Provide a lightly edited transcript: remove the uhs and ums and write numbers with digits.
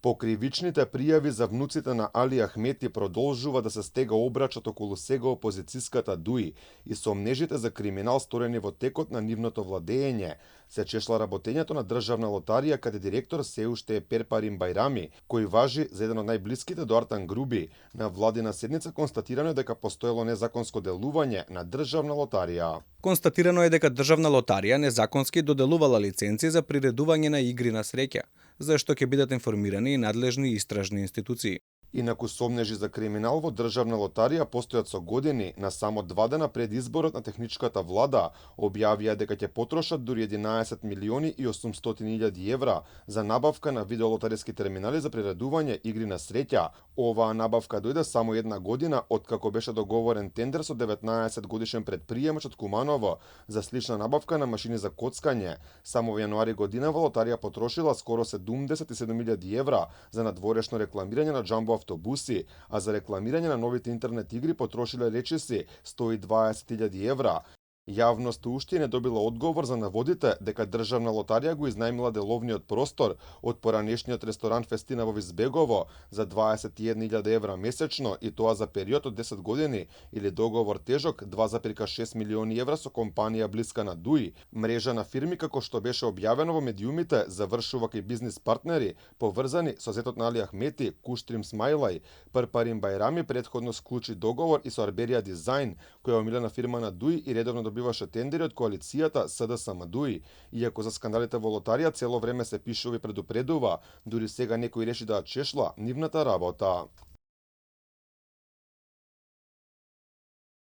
По кривичните пријави за внуците на Али Ахмети продолжува да се стега обрачот околу сега опозицијската ДУИ и сомнежите за криминал сторени во текот на нивното владење. Се чешла работењето на Државна лотарија, каде директор се уште е Перпарин Бајрами, кој важи за еден од најблиските до Артан Груби. На владина седница констатирано е дека постоело незаконско делување на Државна лотарија. Констатирано е дека Државна лотарија незаконски доделувала лиценци за приредување на игри на среќа, за што ќе бидат информирани и надлежни истражни институции. Инаку сомнежи за криминал во Државна лотарија постојат со години. На само 2 дена пред изборот на техничката влада објавија дека ќе потрошат дури 11 милиони и 800 илјади евра за набавка на видеолотариски терминали за приредување игри на среќа. Оваа набавка дојде само една година откако беше договорен тендер со 19 годишен предприемач од Куманово за слична набавка на машини за коцкање. Само во јануари годинава лотарија потрошила скоро 77.000 евра за надворешно рекламирање на џамбо автобуси, а за рекламирање на новите интернет игри потрошиле речиси 120.000 евра. Јавноста уште не добила одговор за наводите дека Државна лотарија го изнајмила деловниот простор од поранешниот ресторан Фестина во Визбегово за 21.000 евра месечно, и тоа за период од 10 години, или договор тежок 2,6 милиони евра со компанија блиска на ДУИ. Мрежа на фирми, како што беше објавено во медиумите, завршува кај бизнис партнери поврзани со зетот на Али Ахмети, Куштрим Смајлај. Перпарин Бајрами претходно склучи договор и со Арберија Дизајн, која е омилена фирма на ДУИ и редовно добиваше тендери од коалицијата СДСМ-ДУИ. Иако за скандалите во лотарија цело време се пишува и предупредува, дури сега некој реши да чешла нивната работа.